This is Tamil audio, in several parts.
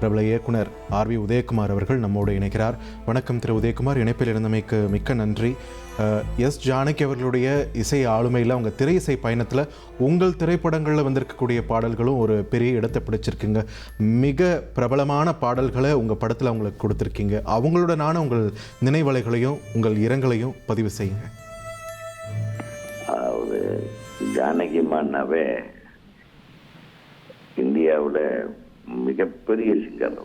பிரபல இயக்குனர் ஆர்வி உதயகுமார் அவர்கள் நம்மோடு இணைக்கிறார். வணக்கம் திரு உதயகுமார், இணைப்பில் இருந்தமைக்கு மிக்க நன்றி. எஸ் ஜானகி அவர்களுடைய இசை ஆளுமையில் அவங்க திரை இசை பயணத்தில் உங்கள் திரைப்படங்களில் வந்திருக்கக்கூடிய பாடல்களும் ஒரு பெரிய இடத்தை பிடிச்சிருக்குங்க. மிக பிரபலமான பாடல்களை உங்கள் படத்தில் அவங்களுக்கு கொடுத்துருக்கீங்க. அவங்களுடனான உங்கள் நினைவலைகளையும் உங்கள் இரங்கலையும் பதிவு செய்யுங்க. ஒரு ஜானகி அம்மானாவே இந்தியாவில் மிகப்பெரிய சிங்கர்.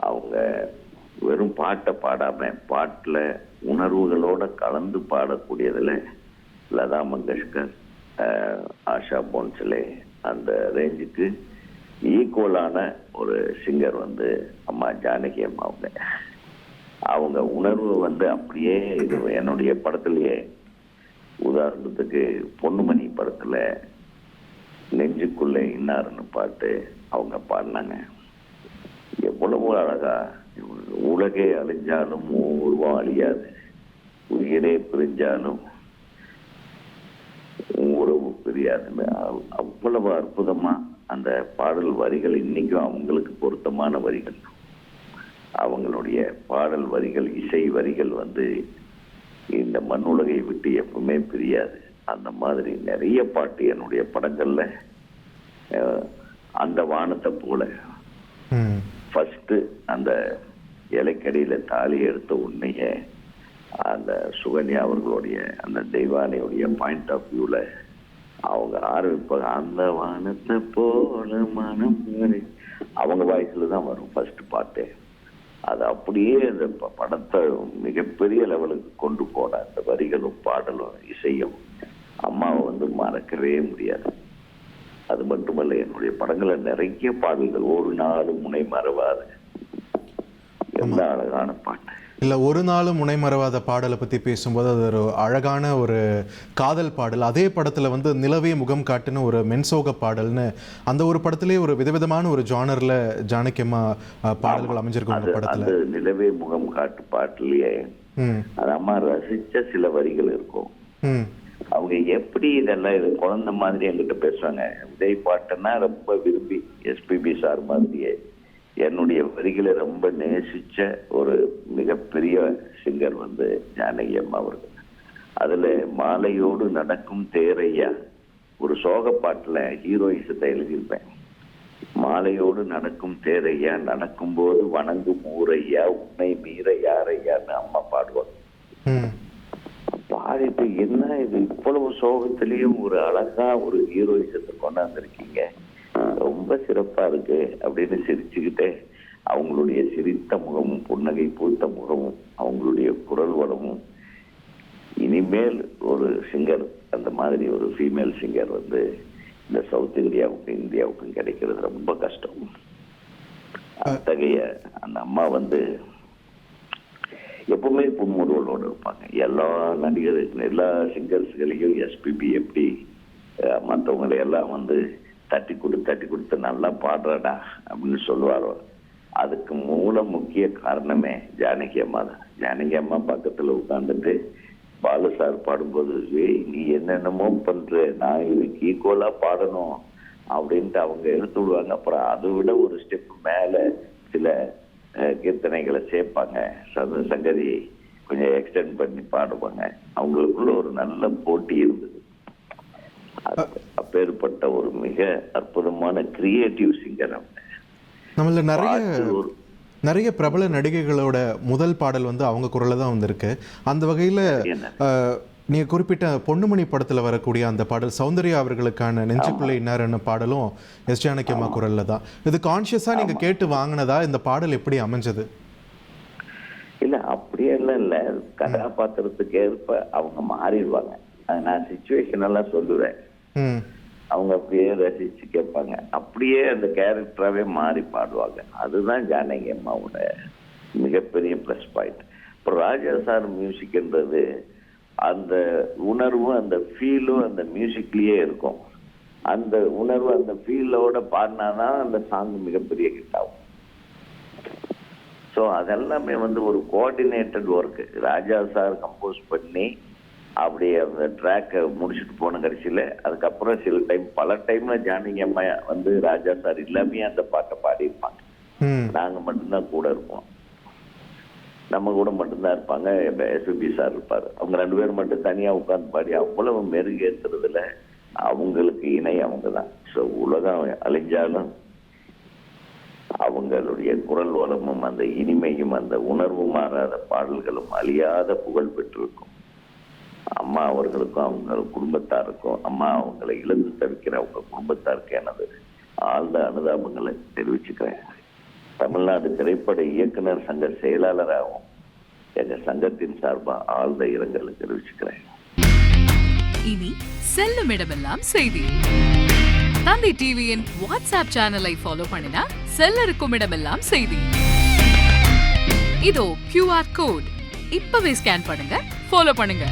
அவங்க வெறும் பாட்டை பாடாம பாட்டில் உணர்வுகளோட கலந்து பாடக்கூடியதில் லதா மங்கேஷ்கர், ஆஷா போன்சலே அந்த ரேஞ்சுக்கு ஈக்குவலான ஒரு சிங்கர் அம்மா ஜானகி அம்மா. அவங்க உணர்வு அப்படியே இது என்னுடைய படத்துலையே, உதாரணத்துக்கு பொன்னுமணி படத்தில் நெஞ்சுக்குள்ளே இன்னாருன்னு பாட்டு அவங்க பாடினாங்க. எவ்வளவு அழகா, உலகே அழிஞ்சாலும் உருவம் அழியாது, உயிரே பிரிஞ்சாலும் உறவு பிரியாதுன்னு அவ்வளவு அற்புதமா அந்த பாடல் வரிகள் இன்னைக்கும் அவங்களுக்கு பொருத்தமான வரிகள். அவங்களுடைய பாடல் வரிகள், இசை வரிகள் இந்த மண்ணுலகை விட்டு எப்பவுமே பிரியாது. அந்த மாதிரி நிறைய பாட்டு என்னுடைய படங்கள்ல அந்த வானத்தை போல ஃபர்ஸ்ட் அந்த இலைக்கடியில தாலி எடுத்த உன்னைய அந்த சுகன்யா அவர்களுடைய அந்த தெய்வானையுடைய பாயிண்ட் ஆஃப் வியூல அவங்க ஆரம்பிப்பாங்க. அந்த வானத்தை போல மனம், அவங்க வாய்ஸ்ல தான் வரும் ஃபர்ஸ்ட் பாட்டு. அது அப்படியே அந்த படத்தை மிகப்பெரிய லெவலுக்கு கொண்டு போன அந்த வரிகளும் பாடலும் இசையும் அம்மாவை மறக்கவே முடியாது. அது மட்டுமல்ல, என்னுடைய படங்களை நிறைய பாடல்கள் ஒரு நாள் முனை மறவாத எந்த அழகான பாட்டு இல்லை. ஒரு நாளும் முனை மறவாத பாடலை பற்றி பேசும்போது அது ஒரு அழகான ஒரு காதல் பாடல். அதே படத்தில் நிலவே முகம் காட்டுன்னு ஒரு மென்சோக பாடல்னு அந்த ஒரு படத்திலே ஒரு விதவிதமான ஒரு ஜானரில் ஜானகி அம்மா பாடல்கள் அமைஞ்சிருக்கும். அந்த படத்தில் நிலவே முகம் காட்டு பாட்டுலயே அது அம்மா ரசிச்ச சில வரிகள் இருக்கும். அவங்க எப்படி இதெல்லாம் இது குழந்தை மாதிரி என்கிட்ட பேசுவாங்க. விஜய் பாட்டுன்னா ரொம்ப விரும்பி, எஸ்பிபி சார் மாதிரியே என்னுடைய வரிகளை ரொம்ப நேசிச்ச ஒரு மிகப்பெரிய சிங்கர் ஜானகி அம்மா அவர்கள். அதுல மாலையோடு நடக்கும் தேரையா ஒரு சோக பாட்டுல ஹீரோயிசத்தை எழுதியிருப்பேன். மாலையோடு நடக்கும் தேரையா, நடக்கும் போது வணங்கும் ஊரையா, உன்னை மீற யாரையான்னு அம்மா பாடுவாங்க. பாடிட்டு என்ன இது இவ்வளவு சோகத்திலையும் ஒரு அழகா ஒரு ஹீரோயிசத்தை கொண்டாந்துருக்கீங்க, ரொம்ப சிறப்பா இருக்கு அப்படின்னு சிரிச்சுக்கிட்டே அவங்களுடைய சிரித்த முகமும் புன்னகை பூத்த முகமும் அவங்களுடைய குரல் வளமும், இனிமேல் ஒரு சிங்கர் அந்த மாதிரி ஒரு ஃபீமேல் சிங்கர் இந்த சவுத் இந்தியாவுக்கும் இந்தியாவுக்கும் கிடைக்கிறது ரொம்ப கஷ்டம். அத்தகைய அந்த அம்மா எப்பவுமே புன்முறுவலோடு இருப்பாங்க. எல்லா நடிகர்கள், எல்லா சிங்கர்ஸ்களையும் எஸ்பிபி எப்படி மற்றவங்களை எல்லாம் தட்டி கொடுத்து நல்லா பாடுறடா அப்படின்னு சொல்லுவாரோ, அதுக்கு முக்கிய காரணமே ஜானகி அம்மா தான். ஜானகி அம்மா பக்கத்துல உட்கார்ந்துட்டு பாலு சார் பாடும்போது, நீ என்னென்னமோ பண்ற, நான் இதுக்கு ஈக்குவலா பாடணும் அப்படின்ட்டு அவங்க எடுத்து விடுவாங்க. அப்புறம் அதை விட ஒரு ஸ்டெப் மேல சில கீர்த்தனைகளை சேர்ப்பாங்க, சங்கதி கொஞ்சம் எக்ஸ்டெண்ட் பண்ணி பாடுவாங்க. அவங்களுக்குள்ள ஒரு நல்ல போட்டி இருந்தது. அப்பேற்பட்ட ஒரு மிக அற்புதமான கிரியேட்டிவ் சிங்கர். நம்மள நிறைய பிரபல நடிகைகளோட முதல் பாடல் அவங்க குரல்ல தான் வந்திருக்கு. அந்த வகையில நீங்க குறிப்பிட்ட பொன்னுமணி படத்துல வரக்கூடிய அந்த பாடல் சௌந்தர்யா அவர்களுக்கான நெஞ்சுக்குள்ளே இன்னாருன்னு பாடலும் எஸ் ஜானகி அம்மா குரல்ல தான். இது கான்சியஸா நீங்க கேட்டு வாங்கினதா? இந்த பாடல் எப்படி அமைஞ்சது? இல்ல அப்படியே எல்லாம் இல்ல, கதாபாத்திரத்துக்கு ஏற்ப அவங்க மாறிடுவாங்க. நான் சிச்சுவேஷன் எல்லாம் சொல்லுவேன், அவங்க அப்படியே ரசிச்சு கேட்பாங்க, அப்படியே அந்த கேரக்டராகவே மாறி பாடுவாங்க. அதுதான் ஜானகி அம்மாவோட மிகப்பெரிய ப்ளஸ் பாயிண்ட். இப்போ ராஜா சார் மியூசிக்ன்றது அந்த உணர்வும் அந்த ஃபீலும் அந்த மியூசிக்லயே இருக்கும். அந்த உணர்வு அந்த ஃபீலோட பாடினாதான் அந்த சாங் மிகப்பெரிய ஹிட் ஆகும். ஸோ அதெல்லாமே ஒரு கோஆர்டினேட்டட் ஒர்க்கு. ராஜா சார் கம்போஸ் பண்ணி அப்படியே அந்த ட்ராக்கை முடிச்சுட்டு போன கடைசியில் அதுக்கப்புறம் சில டைம் பல டைம்ல ஜானகி அம்மா ராஜா சார் எல்லாமே அந்த பாட்டை பாடியிருப்பாங்க. நாங்க மட்டும்தான் கூட இருப்போம். நம்ம கூட மட்டும்தான் இருப்பாங்க. எஸ்பிபி சார் இருப்பாரு. அவங்க 2 பேரும் மட்டும் தனியா உட்கார்ந்து பாடி அவ்வளவு மெருகேற்றுறதுல அவங்களுக்கு இணை அவங்க தான். ஸோ உலகம் அழிஞ்சாலும் அவங்களுடைய குரல் வளமும் அந்த இனிமையும் அந்த உணர்வு மாறாத பாடல்களும் அழியாத புகழ் பெற்றிருக்கும். அம்மா அவர்களுக்கும் அவங்க குடும்பத்தாருக்கும், அம்மா அவங்களை இழந்து தவிக்கிற அவங்க குடும்பத்தாருக்கு எனது ஆழ்ந்த அனுதாபங்களை தெரிவிச்சுக்கிறேன். தமிழ்நாடு திரைப்பட இயக்குனர் சங்க செயலாளராகவும் எங்க சங்கத்தின் சார்பா ஆழ்ந்த இரங்கலை தெரிவிச்சுக்கிறேன். இனி செல்லும் இடமெல்லாம் செய்தி. தந்தை டிவியின் வாட்ஸ்அப் சேனலை ஃபாலோ பண்ணினா செல்ல இருக்கும் இடமெல்லாம் செய்தி. இதோ QR கோட் இப்பவே ஸ்கேன் பண்ணுங்க, ஃபாலோ பண்ணுங்க.